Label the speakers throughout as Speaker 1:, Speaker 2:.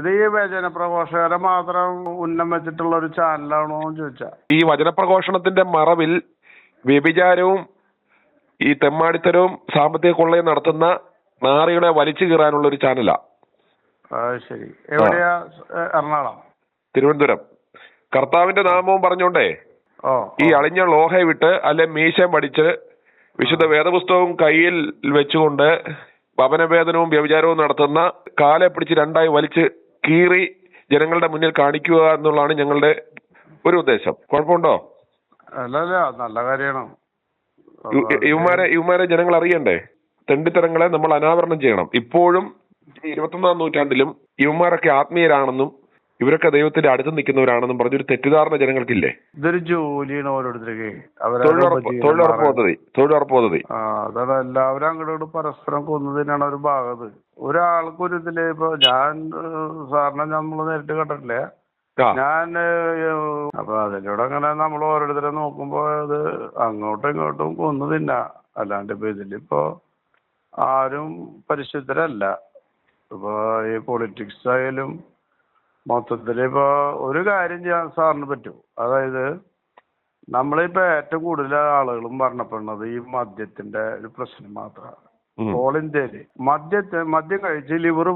Speaker 1: ഇത് ഈ വചന പ്രഘോഷകരെ മാത്രം ഉന്നം വെച്ചിട്ടുള്ള ഒരു ചാനലാണോ എന്ന് ചോദിച്ചാ,
Speaker 2: ഈ വചനപ്രഘോഷണത്തിന്റെ മറവിൽ വ്യഭിചാരവും ഈ തെമ്മാടിത്തരവും സാമ്പത്തിക കൊള്ളയും നടത്തുന്ന നാറികളെ വലിച്ചു കീറാനുള്ള ഒരു ചാനലാ.
Speaker 1: ശരി. എവിടെയാ? എറണാകുളം,
Speaker 2: തിരുവനന്തപുരം. കർത്താവിന്റെ നാമവും പറഞ്ഞോണ്ടേ ഈ അളിഞ്ഞ ലോഹയെ വിട്ട് അല്ലെ മീശം പഠിച്ച് വിശുദ്ധ വേദപുസ്തകവും കയ്യിൽ വെച്ചുകൊണ്ട് ഭവനവേദനവും വ്യഭിചാരവും നടത്തുന്ന കാലെ പിടിച്ച് രണ്ടായി വലിച്ച് കീറി ജനങ്ങളുടെ മുന്നിൽ കാണിക്കുക എന്നുള്ളതാണ് ഞങ്ങളുടെ ഒരു ഉദ്ദേശം. കുഴപ്പമുണ്ടോ?
Speaker 1: അല്ല, നല്ല കാര്യമാണ്.
Speaker 2: ഇവന്മാരെ ജനങ്ങൾ അറിയണ്ടേ? തെണ്ടിത്തരങ്ങളെ നമ്മൾ അനാവരണം ചെയ്യണം. ഇപ്പോഴും 21-ാം നൂറ്റാണ്ടിലും ഇവന്മാരൊക്കെ ആത്മീയരാണെന്നും ഇവരൊക്കെ ദൈവത്തിന്റെ അടുത്ത് നിൽക്കുന്നവരാണെന്നും പറഞ്ഞൊരു തെറ്റിദ്ധാരണ ജനങ്ങൾക്കില്ലേ?
Speaker 1: ഇതൊരു ജോലിയാണ് ഓരോരുത്തർക്ക്.
Speaker 2: തൊഴിലുറപ്പ് പദ്ധതി.
Speaker 1: അതാണ്. എല്ലാവരും അങ്ങോട്ട് പരസ്പരം കൊന്നതിനാണ് ഒരു ഭാഗത്ത്. ഒരാൾക്കൊരു ഇതില് ഇപ്പൊ ഞാൻ സാറിനെ നമ്മൾ നേരിട്ട് കണ്ടിട്ടില്ലേ? അപ്പൊ അതിലൂടെ അങ്ങനെ നമ്മൾ ഓരോരുത്തരെ നോക്കുമ്പോ അത് അങ്ങോട്ടും ഇങ്ങോട്ടും കൊന്നു തിന്നാ. അല്ലാണ്ട് ഇപ്പൊ ഇതിലിപ്പോ ആരും പരിശുദ്ധരല്ല. ഇപ്പൊ ഈ പൊളിറ്റിക്സ് ആയാലും മൊത്തത്തില് ഇപ്പൊ ഒരു കാര്യം ചെയ്യാൻ സാറിന് പറ്റും. അതായത് നമ്മളിപ്പോ ഏറ്റവും കൂടുതൽ ആളുകളും മരണപ്പെടുന്നത് ഈ മദ്യത്തിന്റെ ഒരു പ്രശ്നം മാത്രമാണ്. ഓൾ ഇന്ത്യയില് മദ്യം കഴിച്ച് ലിവർ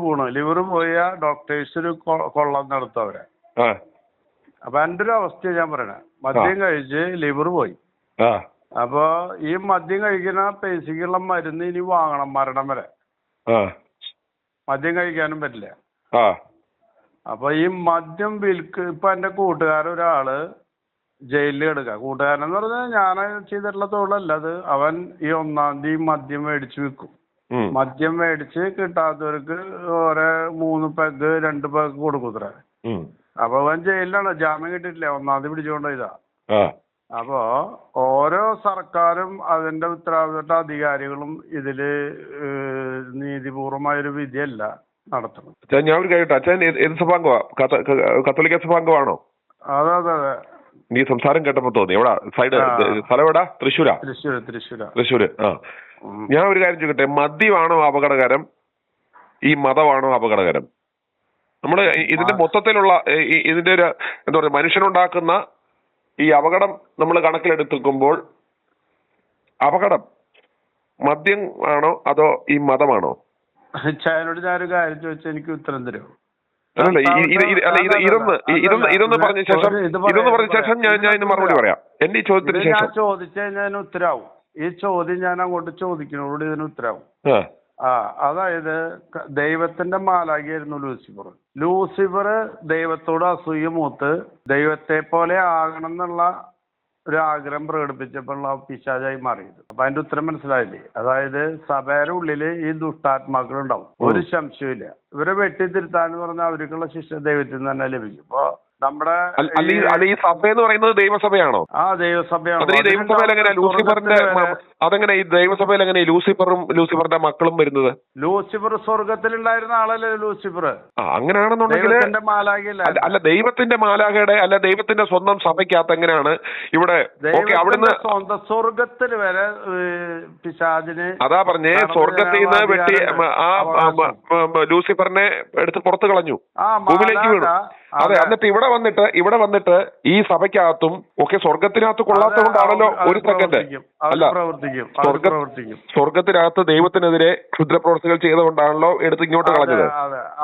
Speaker 1: പോയ ഡോക്ടേഴ്സ് ഒരു കൊള്ളം നടത്തവരെ. അപ്പൊ എന്റെ ഒരു അവസ്ഥ ഞാൻ പറയണേ, മദ്യം കഴിച്ച് ലിവർ പോയി. അപ്പൊ ഈ മദ്യം കഴിക്കുന്ന പേശിക്കുള്ള മരുന്ന് ഇനി വാങ്ങണം മരണം വരെ. മദ്യം കഴിക്കാനും പറ്റില്ല. അപ്പൊ ഈ മദ്യം ഇപ്പൊ എന്റെ കൂട്ടുകാരൊരാള് ജയിലിൽ കിടക്കുക. കൂട്ടുകാരൻ എന്ന് പറഞ്ഞാൽ ഞാൻ ചെയ്തിട്ടുള്ള തൊഴിലല്ല അത്. അവൻ ഈ 1-ാം തീയതി മദ്യം മേടിച്ച് വിൽക്കും. മദ്യം മേടിച്ച് കിട്ടാത്തവർക്ക് ഓരോ 3 പെഗ് 2 പെഗ് കൊടുക്കുത്ര. അപ്പൊ അവൻ ജയിലിലാണ്, ജാമ്യം കിട്ടിയിട്ടില്ല, 1-ാം തീയതി പിടിച്ചുകൊണ്ട് ഇതാ. അപ്പോ ഓരോ സർക്കാരും അതിന്റെ ഉത്തരവാദിത്തപ്പെട്ട അധികാരികളും ഇതില് നീതിപൂർവമായൊരു വിധിയല്ല നടത്തണം.
Speaker 2: ഞാൻ ഒരു കാര്യം, അച്ഛൻ ഏത് സഭാംഗമാ? കത്തോലിക്ക സഭാംഗമാണോ?
Speaker 1: അതെ.
Speaker 2: നീ സംസാരം കേട്ടപ്പോ തോന്നി. എവിടാ സൈഡ് സ്ഥലം എവിടാ? തൃശ്ശൂരാ? തൃശ്ശൂര്. ഞാൻ ഒരു കാര്യം ചോദിക്കട്ടെ, മദ്യമാണോ അപകടകരം, ഈ മതമാണോ അപകടകരം? നമ്മള് ഇതിന്റെ മൊത്തത്തിലുള്ള ഇതിന്റെ ഒരു എന്താ പറയുക, മനുഷ്യനുണ്ടാക്കുന്ന ഈ അപകടം നമ്മൾ കണക്കിലെടുത്തുമ്പോൾ അപകടം മദ്യം ആണോ അതോ ഈ മതമാണോ?
Speaker 1: ചായനോട് ഞാനൊരു കാര്യം ചോദിച്ചാൽ എനിക്ക് ഉത്തരം തരുമോ?
Speaker 2: ഇതൊന്ന് പറഞ്ഞ ശേഷം ഞാൻ ഇന്ന് മറുപടി പറയാം. എന്റെ ഈ ചോദ്യത്തിന് ശേഷം
Speaker 1: ഞാൻ ചോദിച്ചു കഴിഞ്ഞാൽ ഉത്തരാവും. ഈ ചോദ്യം ഞാൻ അങ്ങോട്ട് ചോദിക്കുന്നതോട് ഇതിന് ഉത്തരാവും. അതായത് ദൈവത്തിന്റെ മാലാഖയായിരുന്നു ലൂസിഫർ ദൈവത്തോട് അസൂയ മൂത്ത് ദൈവത്തെ പോലെ ആകണം എന്നുള്ള ഒരു ആഗ്രഹം പ്രകടിപ്പിച്ചപ്പോഴുള്ള പിശാചായി മാറിയത്. അപ്പൊ അതിന്റെ ഉത്തരം മനസ്സിലായില്ലേ? അതായത് സഭയുടെ ഉള്ളില് ഈ ദുഷ്ടാത്മാക്കളുണ്ടാവും, ഒരു സംശയമില്ല. ഇവരെ വെട്ടിത്തിരുത്താന്ന് പറഞ്ഞാൽ അവർക്കുള്ള ശിക്ഷ ദൈവത്തിൽ നിന്ന് തന്നെ ലഭിക്കും. അപ്പൊ നമ്മുടെ
Speaker 2: ഈ സഭ എന്ന് പറയുന്നത് ദൈവസഭയാണോ?
Speaker 1: ദൈവസഭയാണ്.
Speaker 2: ദൈവസഭയിൽ എങ്ങനെ ലൂസിഫറിന്റെ അതെങ്ങനെ ഈ ദൈവസഭയിൽ എങ്ങനെ ലൂസിഫറും ലൂസിഫറിന്റെ മക്കളും വരുന്നത്?
Speaker 1: ലൂസിഫർ സ്വർഗത്തിലുണ്ടായിരുന്ന ആളല്ലേ ലൂസിഫർ?
Speaker 2: അങ്ങനെയാണെന്നുണ്ടെങ്കിൽ അല്ല ദൈവത്തിന്റെ മാലാഖയുടെ അല്ല ദൈവത്തിന്റെ സ്വന്തം സഭയ്ക്കകത്ത് എങ്ങനെയാണ് ഇവിടെ അവിടുന്ന്
Speaker 1: സ്വന്തം സ്വർഗത്തിൽ വരെ പിശാചിന്?
Speaker 2: അതാ പറഞ്ഞേ, സ്വർഗത്തിൽ നിന്ന് വെട്ടി ആ ലൂസിഫറിനെ എടുത്ത് പുറത്തു കളഞ്ഞു, ഭൂമിയിലേക്ക് വീണു. അതെ, എന്നിട്ട് ഇവിടെ വന്നിട്ട് ഈ സഭയ്ക്കകത്തും ഒക്കെ സ്വർഗത്തിനകത്ത് കൊള്ളാത്ത കൊണ്ടാണല്ലോ. ഒരു സെക്കൻഡ് അല്ല, സ്വർഗത്തിനകത്ത് ദൈവത്തിനെതിരെ ക്ഷുദ്രപ്രവർത്തികൾ ചെയ്തുകൊണ്ടാണല്ലോ എടുത്ത് ഇങ്ങോട്ട് കളഞ്ഞത്.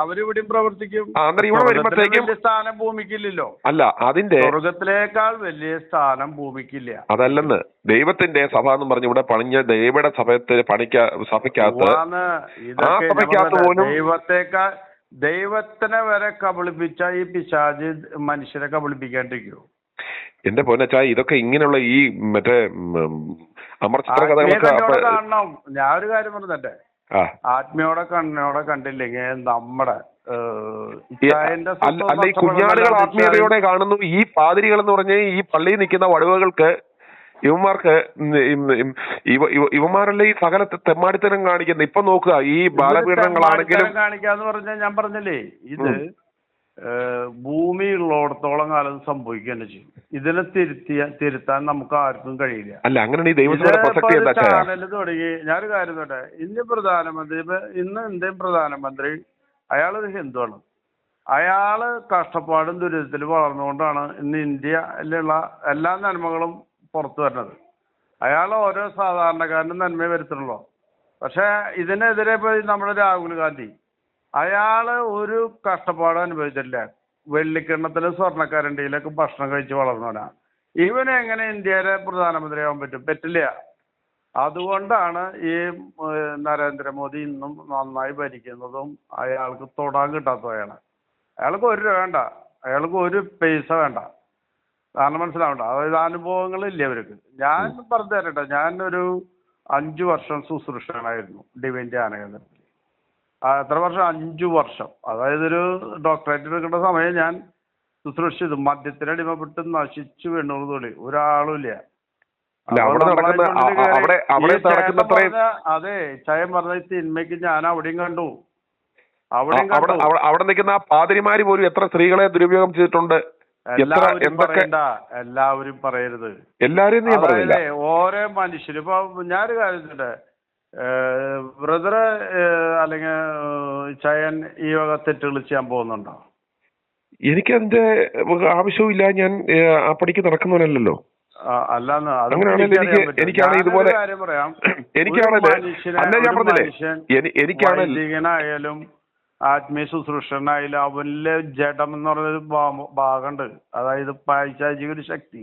Speaker 1: അവരിവിടെയും പ്രവർത്തിക്കും.
Speaker 2: അന്നേരം ഇവിടെ വരുമ്പോഴത്തേക്കും
Speaker 1: സ്ഥാനം ഭൂമിക്കില്ലല്ലോ.
Speaker 2: അല്ല, അതിന്റെ
Speaker 1: സ്വർഗത്തിലേക്കാൾ വലിയ സ്ഥാനം ഭൂമിക്കില്ല.
Speaker 2: അതല്ലെന്ന് ദൈവത്തിന്റെ സഭ എന്ന് പറഞ്ഞ് ഇവിടെ പണിഞ്ഞ ദൈവയുടെ സഭയത്തെ സഭയ്ക്കകത്ത് ആ സഭയ്ക്കകത്ത് പോലും
Speaker 1: ദൈവത്തിനെ വരെ കബളിപ്പിച്ച ഈ പിശാച് മനുഷ്യരെ കബളിപ്പിക്കാണ്ടിരിക്കുമോ?
Speaker 2: എന്റെ പൊന്നച്ചാ, ഇതൊക്കെ ഇങ്ങനെയുള്ള ഈ മറ്റേ അമർച്ചിത്ര കഥകളൊക്കെ
Speaker 1: കാണണം. ഞാൻ ഒരു കാര്യം പറഞ്ഞെ, ആത്മീയോടെ കണ്ണോടെ കണ്ടില്ലെങ്കിൽ നമ്മുടെ
Speaker 2: അല്ല ഈ കുഞ്ഞാടുകൾ ആത്മീയതയോടെ കാണുന്നു. ഈ പാതിരികൾ എന്ന് പറഞ്ഞ ഈ പള്ളിയിൽ നിൽക്കുന്ന വടുവകൾക്ക് ഇവന്മാർക്ക് ഇവന്മാരല്ലേ ഈ സകല തെമ്മാടിത്തരം കാണിക്കുന്നത്. ഇപ്പൊ നോക്കുക, ഈ ബാലപീഡനങ്ങളാണെങ്കിലും
Speaker 1: കാണിക്കാന്ന് പറഞ്ഞാൽ ഞാൻ പറഞ്ഞല്ലേ, ഇത് ഭൂമി ഉള്ളിടത്തോളം കാലം സംഭവിക്കുക തന്നെ ചെയ്യും. ഇതിനെ തിരുത്താൻ നമുക്ക് ആർക്കും കഴിയില്ല.
Speaker 2: അല്ല, അങ്ങനെ ഈ ദൈവസഭയുടെ പ്രസക്തി എന്താ?
Speaker 1: ചാനല് തുടങ്ങി ഞാനൊരു കാര്യം തോട്ടെ, ഇന്ത്യൻ പ്രധാനമന്ത്രി ഇന്ത്യൻ പ്രധാനമന്ത്രി അയാളൊരു ഹിന്ദുവാണ്. അയാള് കഷ്ടപ്പാടും ദുരിതത്തിൽ വളർന്നുകൊണ്ടാണ് ഇന്ന് ഇന്ത്യയിലുള്ള എല്ലാ നന്മകളും പുറത്തു വരുന്നത്. അയാൾ ഓരോ സാധാരണക്കാരനും നന്മയെ വരുത്തുള്ളൂ. പക്ഷെ ഇതിനെതിരെ പോയി നമ്മുടെ രാഹുൽ ഗാന്ധി അയാള് ഒരു കഷ്ടപ്പാടും അനുഭവിച്ചിട്ടില്ല. വെള്ളിക്കിണ്ണത്തിലും സ്വർണ്ണക്കരണ്ടിയിലൊക്കെ ഭക്ഷണം കഴിച്ച് വളർന്നവനാ. ഇവന് എങ്ങനെ ഇന്ത്യയിലെ പ്രധാനമന്ത്രിയാവാൻ പറ്റും? പറ്റില്ല. അതുകൊണ്ടാണ് ഈ നരേന്ദ്രമോദി ഇന്നും നന്നായി ഭരിക്കുന്നതും അയാൾക്ക് തൊടാൻ കിട്ടാത്തത്. അയാൾക്ക് ഒരു രൂപ വേണ്ട, അയാൾക്ക് ഒരു പൈസ വേണ്ട. കാരണം മനസ്സിലാവണ്ട, അതായത് അനുഭവങ്ങളില്ല അവർക്ക്. ഞാൻ പറഞ്ഞു തരട്ടെ, ഞാനൊരു 5 വർഷം ശുശ്രൂഷകനായിരുന്നു ഡിവൈൻ ധ്യാന കേന്ദ്രത്തിൽ. എത്ര വർഷം? 5 വർഷം. അതായത് ഒരു ഡോക്ടറേറ്റ് എടുക്കേണ്ട സമയം ഞാൻ ശുശ്രൂഷിച്ചത്. മദ്യത്തിനടിമപ്പെട്ട് നശിച്ചു വീണുള്ളൂ, ഒരാളും ഇല്ല. അതെ, ചയം പറഞ്ഞ തിന്മയ്ക്ക് ഞാൻ അവിടെയും കണ്ടു.
Speaker 2: അവിടെ നിൽക്കുന്ന പാതിരിമാര് പോലും എത്ര സ്ത്രീകളെ ദുരുപയോഗം ചെയ്തിട്ടുണ്ട്.
Speaker 1: എല്ലാവരും പറയരുത്,
Speaker 2: എല്ലാരും
Speaker 1: ഓരോ മനുഷ്യരും. ഇപ്പൊ ഞാനൊരു കാര്യത്തിൻ്റെ ബ്രദറ് അല്ലെങ്കിൽ ചയൻ ഈ വക തെറ്റുകൾ ചെയ്യാൻ പോകുന്നുണ്ടോ?
Speaker 2: എനിക്കതിന്റെ ആവശ്യവും ഇല്ല. ഞാൻ ആ പടിക്ക് നടക്കുന്നവനല്ലോ.
Speaker 1: അല്ലാന്ന്
Speaker 2: എനിക്കാണ് ഇതുപോലെ
Speaker 1: എനിക്കാണെങ്കിലും ആത്മീയ ശുശ്രൂഷനായാലും അവനിലെ ജഡം എന്ന് പറഞ്ഞൊരു ഭാഗമുണ്ട്. അതായത് പൈശാചിക ഒരു ശക്തി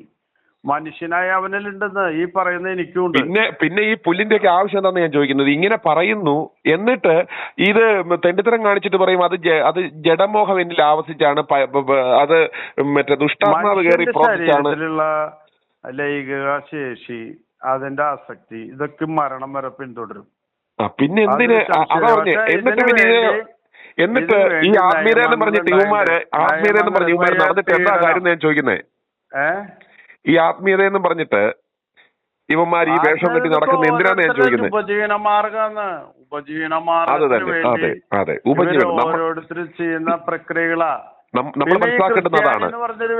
Speaker 1: മനുഷ്യനായ അവനിലുണ്ടെന്ന് ഈ പറയുന്ന എനിക്കുണ്ട്.
Speaker 2: പിന്നെ ഈ പുല്ലിന്റെ ഒക്കെ ആവശ്യം എന്താന്ന് ഞാൻ ചോദിക്കുന്നത്. ഇങ്ങനെ പറയുന്നു, എന്നിട്ട് ഇത് തെണ്ടിത്തരം കാണിച്ചിട്ട് പറയും അത് ജഡമോഹം എന്നിൽ ആവസിച്ചാണ്, അത് മറ്റേ ദുഷ്ടാത്മാവ് കയറി പ്രവർത്തിച്ചാണ്.
Speaker 1: ലൈംഗിക ശേഷി, അതിന്റെ ആസക്തി, ഇതൊക്കെ മരണം വരെ പിന്തുടരും.
Speaker 2: പിന്നെ എന്തിന് എന്നിട്ട് ഈ ആത്മീയത എന്ന് പറഞ്ഞിട്ട് ഇവന്മാര് നടന്നിട്ട് എന്താ കാര്യം ഞാൻ ചോദിക്കുന്നേ? ഈ ആത്മീയത എന്ന് പറഞ്ഞിട്ട് ഇവന്മാർ ഈ വേഷം കെട്ടി നടക്കുന്ന എന്തിനാന്ന് ഞാൻ ചോദിക്കുന്നത്.
Speaker 1: ഉപജീവന മാർഗാണ്, ഉപജീവന മാർഗം ഓരോരുത്തരും ചെയ്യുന്ന പ്രക്രിയകളാ.
Speaker 2: നമ്മൾ മനസ്സിലാക്കേണ്ടുന്നതാണ്.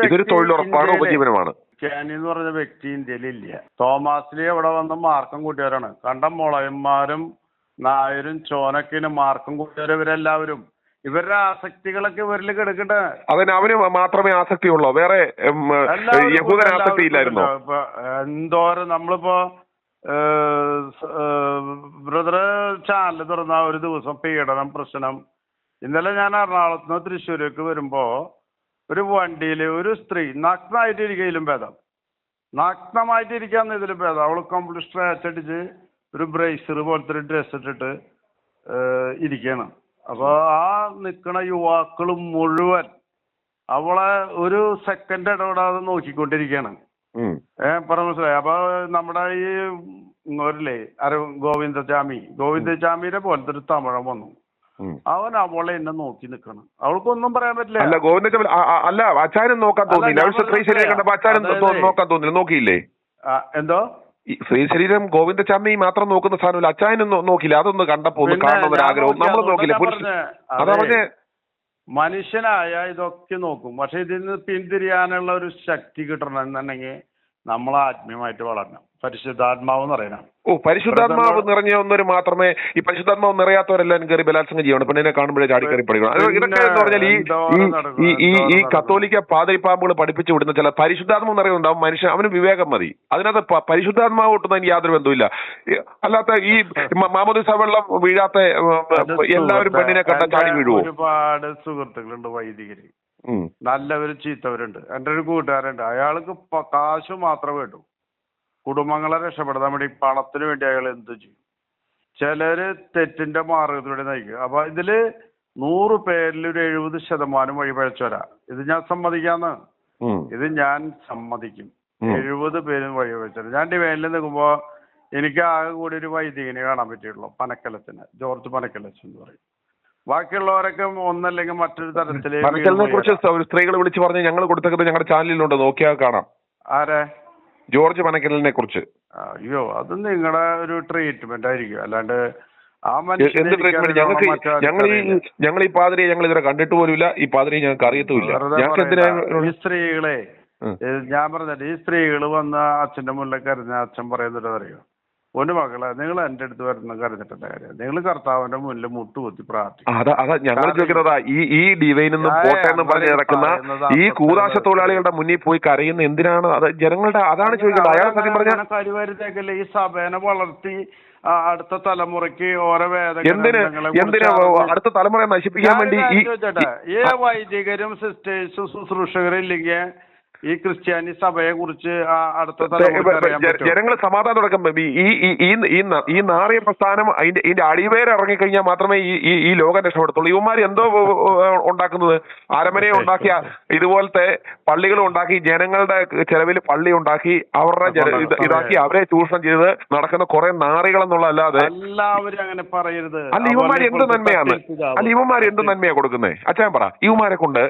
Speaker 2: ഇതൊരു തൊഴിലുറപ്പാണ്, ഉപജീവനമാണ്.
Speaker 1: ക്രിസ്ത്യാനി എന്ന് പറഞ്ഞ വ്യക്തി ഇന്ത്യയിലില്ല. തോമാസ്ലി അവിടെ വന്ന് മാർക്കം കൂട്ടിയവരാണ്. കണ്ട മുളയന്മാരും നായരും ചോനക്കിന് മാർക്കം കൂട്ടിയവരെല്ലാവരും ഇവരുടെ ആസക്തികളൊക്കെ ഇവരിൽ കിടക്കട്ടെ.
Speaker 2: അതിന് അവന് മാത്രമേ ആസക്തിയുള്ളൂ, വേറെ യഹൂദന് ആസക്തി ഇല്ലായിരുന്നോ?
Speaker 1: എന്തോരം നമ്മളിപ്പോ ബ്രദറ് ചാനൽ തുറന്ന ഒരു ദിവസം പീഡനം പ്രശ്നം. ഇന്നലെ ഞാൻ എറണാകുളത്ത് നിന്ന് തൃശ്ശൂരേക്ക് വരുമ്പോ ഒരു വണ്ടിയില് ഒരു സ്ത്രീ നഗ്നമായിട്ടിരിക്കലും ഭേദം, നഗ്നമായിട്ടിരിക്കാന്ന് ഇതിലും ഭേദം. അവള് കംപ്ലീറ്റ് സ്ട്രാച്ച് അടിച്ച് ഒരു ബ്രേസർ പോലത്തെ ഒരു ഡ്രസ് ഇട്ടിട്ട് ഇരിക്കണം. അപ്പൊ ആ നിൽക്കണ യുവാക്കളും മുഴുവൻ അവളെ ഒരു സെക്കൻഡ് ഇടപെടാതെ നോക്കിക്കൊണ്ടിരിക്കുകയാണ്. പറഞ്ഞ മനസ്സിലായി. അപ്പൊ നമ്മുടെ ഈ ഇങ്ങോരില്ലേ ഗോവിന്ദചാമിയുടെ പോലത്തെ ഒരു തമിഴൻ വന്നു. അവൻ അവളെ എന്നെ നോക്കി നിൽക്കണം. അവൾക്കൊന്നും പറയാൻ പറ്റില്ല.
Speaker 2: അല്ല ഗോവിന്ദ അല്ല അച്ചാനും നോക്കാൻ തോന്നിയില്ല. നോക്കാൻ തോന്നില്ല, നോക്കിയില്ലേ?
Speaker 1: എന്തോ
Speaker 2: സ്ത്രീ ശരീരം ഗോവിന്ദചാമി മാത്രം നോക്കുന്ന സാധനമില്ല, അച്ചായനും നോക്കില്ല. അതൊന്ന് കണ്ടപ്പോ ഒന്ന് കാണണമെന്നൊരു ആഗ്രഹം നമ്മൾ നോക്കില്ല. അതാ പറഞ്ഞ
Speaker 1: മനുഷ്യനായ ഇതൊക്കെ നോക്കും. പക്ഷെ ഇതിൽ നിന്ന് പിന്തിരിയാനുള്ള ഒരു ശക്തി കിട്ടണമെന്നുണ്ടെങ്കിൽ നമ്മൾ ആത്മീയമായിട്ട് വളരണം. പരിശുദ്ധാത്മാവ് എന്ന് പറയണം.
Speaker 2: പരിശുദ്ധാത്മാവ് നിറഞ്ഞ ഒന്നൊരു മാത്രമേ. ഈ പരിശുദ്ധാത്മാവ് നിറയാത്തവരെല്ലാം കയറി ബലാത്സംഗം ചെയ്യണം. പെണ്ണിനെ കാണുമ്പോഴേ ചാടിക്കറി പഠിക്കണം. ഇതൊക്കെ എന്ന് പറഞ്ഞാൽ ഈ കത്തോലിക്ക പാതിരിപ്പാമ്പുകൾ പഠിപ്പിച്ചു വിടുന്ന ചില പരിശുദ്ധാത്മാവ് നിറയുന്നുണ്ടാവും. മനുഷ്യൻ അവന് വിവേകം മതി. അതിനകത്ത് പരിശുദ്ധാത്മാവ് കിട്ടുന്നതിന് യാതൊരു ബന്ധവുമില്ല. അല്ലാത്ത ഈ മാമോദിസ വെള്ളം വീഴാത്ത എല്ലാവരും പെണ്ണിനെ കണ്ട ചാടി വീഴുവോ?
Speaker 1: ഒരുപാട് സുഹൃത്തുക്കളുണ്ട് വൈദികര്, നല്ലവരും ചീത്തവരുണ്ട്. എൻ്റെ ഒരു കൂട്ടുകാരുണ്ട്, അയാൾക്ക് കാശ് മാത്രമേ വേണ്ടൂ. കുടുംബങ്ങളെ രക്ഷപ്പെടുത്താൻ വേണ്ടി പണത്തിന് വേണ്ടി അയാൾ എന്ത് ചെയ്യും. ചിലര് തെറ്റിന്റെ മാർഗത്തിലൂടെ നയിക്കുക. അപ്പൊ ഇതില് 100 പേരിൽ ഒരു 70% വഴിപഴച്ചവരാ. ഇത് ഞാൻ സമ്മതിക്കാന്ന്, ഇത് ഞാൻ സമ്മതിക്കും. 70 പേരും വഴിപഴച്ചവരാ. ഞാൻ ഡിവൈനിൽ നിൽക്കുമ്പോ എനിക്ക് ആകെ കൂടി ഒരു വൈദികനെ കാണാൻ പറ്റിയുള്ളൂ, പനക്കലത്തിന്, ജോർജ് പനക്കലച്ച് എന്ന് പറയും. ബാക്കിയുള്ളവരൊക്കെ ഒന്നല്ലെങ്കിൽ മറ്റൊരു തരത്തില്
Speaker 2: കുറിച്ച് സ്ത്രീകൾ വിളിച്ചു പറഞ്ഞ് ഞങ്ങൾ കൊടുത്തത് ഞങ്ങളുടെ ചാനലിലുണ്ട്, നോക്കിയാൽ കാണാം.
Speaker 1: ആരെ?
Speaker 2: ജോർജ് പനക്കലിനെ കുറിച്ച്.
Speaker 1: അയ്യോ, അത് നിങ്ങളുടെ ഒരു ട്രീറ്റ്മെന്റ് ആയിരിക്കും, അല്ലാണ്ട് ആ
Speaker 2: എന്ത് ട്രീറ്റ്മെന്റ്? ഞങ്ങൾ ഈ പാതിരിയെ ഞങ്ങൾ ഇതുവരെ കണ്ടിട്ട് പോലുമില്ല. ഈ പാതിരിയെ ഞങ്ങൾക്ക് അറിയത്തുമില്ല.
Speaker 1: ഈ സ്ത്രീകളെ ഞാൻ പറഞ്ഞിട്ട് ഈ സ്ത്രീകൾ വന്ന അച്ഛന്റെ മുന്നിൽ കരുന്ന അച്ഛൻ പറയുന്നത് അറിയോ? ഒരു മക്കളെ നിങ്ങൾ എന്റെ അടുത്ത് വരുന്ന കരുതിട്ട കാര്യം, നിങ്ങൾ കർത്താവിന്റെ മുന്നിൽ മുട്ടുകുത്തി പ്രാർത്ഥിക്കും.
Speaker 2: അതാ ഞങ്ങൾ ചോദിക്കുന്നതാ, ഈ ഡിവൈനെന്നും പോട്ടെ എന്നും പറഞ്ഞ് നടക്കുന്ന ഈ കൂതാശ തൊഴിലാളികളുടെ മുന്നിൽ പോയി കരയുന്ന എന്തിനാണ്? അത് ജനങ്ങളുടെ അതാണ് ചോദിക്കുന്നത്. അയാൾ സത്യം പറഞ്ഞാൽ
Speaker 1: കരുവരുത്തേക്കല്ലേ ഈ സഭേനെ വളർത്തി അടുത്ത തലമുറയ്ക്ക് ഓരോ
Speaker 2: എന്തിനാ അടുത്ത തലമുറയെ നശിപ്പിക്കാൻ വേണ്ടി
Speaker 1: ഈ വൈദികരും സിസ്റ്റേഴ്സും ശുശ്രൂഷകരും ഇല്ലെങ്കിൽ ഈ ക്രിസ്ത്യാനി സഭയെ കുറിച്ച് അടുത്ത
Speaker 2: ജനങ്ങൾ സമാധാനം തുടക്കം ഈ നാറിയ പ്രസ്ഥാനം ഇതിന്റെ അടിവേരെ ഇറങ്ങിക്കഴിഞ്ഞാൽ മാത്രമേ ഈ ലോകം രക്ഷപ്പെടത്തുള്ളൂ. ഇവന്മാർ എന്തോ ഉണ്ടാക്കുന്നത്, അരമനയെ ഉണ്ടാക്കിയ ഇതുപോലത്തെ പള്ളികളും ഉണ്ടാക്കി, ജനങ്ങളുടെ ചെലവിൽ പള്ളി ഉണ്ടാക്കി, അവരുടെ ഇതാക്കി അവരെ ചൂഷണം ചെയ്ത് നടക്കുന്ന കുറെ നാറികളെന്നുള്ളതല്ലാതെ
Speaker 1: എല്ലാവരും അങ്ങനെ പറയരുത്.
Speaker 2: അല്ല ഇവന്മാർ എന്ത് നന്മയാണ് എന്ത് നന്മയാ കൊടുക്കുന്നത്? അച്ഛൻ പറ, ഇവന്മാരെ കൊണ്ട്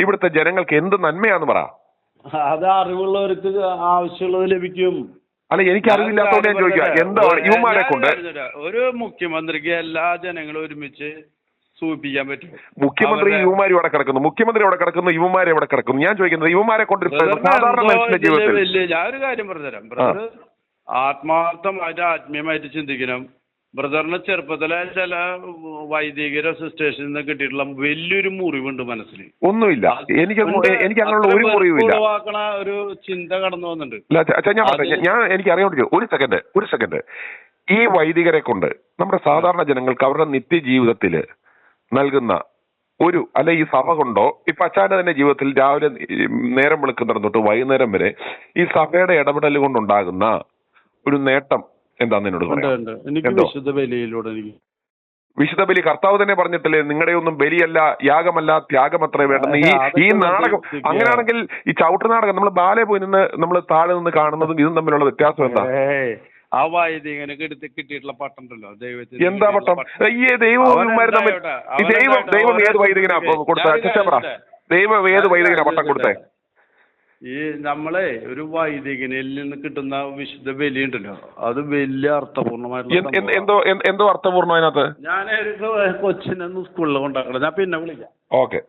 Speaker 2: ഇവിടുത്തെ ജനങ്ങൾക്ക് എന്ത് നന്മയാന്ന് പറ.
Speaker 1: അത് അറിവുള്ളവർക്ക് ആവശ്യമുള്ളത് ലഭിക്കും.
Speaker 2: അല്ല എനിക്ക് അറിവില്ലാത്തതുകൊണ്ട് ഞാൻ ചോദിക്കുക, എന്താണ് ഇവന്മാരെ കൊണ്ട്
Speaker 1: ഒരു മുഖ്യമന്ത്രിക്ക് എല്ലാ ജനങ്ങളും ഒരുമിച്ച് സൂചിപ്പിക്കാൻ പറ്റും?
Speaker 2: മുഖ്യമന്ത്രി യുവമാരി ഇവിടെ കിടക്കുന്നു, മുഖ്യമന്ത്രി ഇവിടെ കിടക്കുന്നു, യുവമാരെ ഇവിടെ കിടക്കുന്നു. ഞാൻ ചോദിക്കുന്നത് ഇവന്മാരെ കൊണ്ട് സാധാരണ മനുഷ്യന്റെ ജീവിതത്തിൽ
Speaker 1: ഞാനൊരു കാര്യം പറഞ്ഞുതരാം. ബ്രദർ ആത്മാർത്ഥമായിട്ട് ആത്മീയമായിട്ട് ചിന്തിക്കണം. ബ്രദറിന് ചെറുപ്പത്തിലെ ചില വൈദികരോ സിസ്റ്റേഴ്സിൽ നിന്ന് കിട്ടിയിട്ടുള്ള വലിയൊരു മുറിവുണ്ട് മനസ്സിൽ.
Speaker 2: ഒന്നുമില്ല, എനിക്ക് അങ്ങനെയുള്ള ഒരു മുറിവില്ല.
Speaker 1: ഒരു ചിന്ത കടന്നു വന്നിട്ടുണ്ട്.
Speaker 2: ഞാൻ എനിക്ക് അറിയാൻ ഒരു സെക്കൻഡ് ഈ വൈദികരെ കൊണ്ട് നമ്മുടെ സാധാരണ ജനങ്ങൾക്ക് അവരുടെ നിത്യജീവിതത്തില് നൽകുന്ന അല്ലെ ഈ സഭ കൊണ്ടോ ഇപ്പൊ അച്ഛൻ്റെ തന്നെ ജീവിതത്തിൽ രാവിലെ നേരം വെളുക്കുന്നിടം തൊട്ട് വൈകുന്നേരം വരെ ഈ സഭയുടെ ഇടപെടൽ കൊണ്ടുണ്ടാകുന്ന ഒരു നേട്ടം എന്താന്ന് എന്നോട് പറയാം. വിശുദ്ധ ബലി കർത്താവ് തന്നെ പറഞ്ഞിട്ടില്ലേ, നിങ്ങളുടെ ഒന്നും ബലിയല്ല യാഗമല്ല ത്യാഗമത്രേ വേണ്ടെന്ന്. ഈ നാടകം അങ്ങനെയാണെങ്കിൽ ഈ ചവിട്ട് നാടകം നമ്മൾ ബാലെ പോയി നിന്ന് നമ്മൾ താഴെ നിന്ന് കാണുന്നതും ഇതും തമ്മിലുള്ള വ്യത്യാസം എന്താ?
Speaker 1: ആ വൈദികന് കിട്ടിയിട്ടുള്ള പട്ടുണ്ടല്ലോ ദൈവത്തിന്.
Speaker 2: എന്താ പട്ടം? ഈ ദൈവം ഏത് വൈദികനാ കൊടുത്ത? ദൈവം ഏത് വൈദികനാ പട്ടം കൊടുത്തേ?
Speaker 1: ഈ നമ്മളെ ഒരു വൈദികനിൽ നിന്ന് കിട്ടുന്ന വിശുദ്ധ ബലി ഉണ്ടല്ലോ, അത് വലിയ അർത്ഥപൂർണമായിട്ടുള്ള
Speaker 2: എന്തോ അർത്ഥപൂർണ്ണം അതിനകത്ത്.
Speaker 1: ഞാൻ ഒരു കൊച്ചിനൊന്ന് സ്കൂളിൽ കൊണ്ടാക്കണം. ഞാൻ പിന്നെ വിളിക്കാം.
Speaker 2: ഓക്കെ.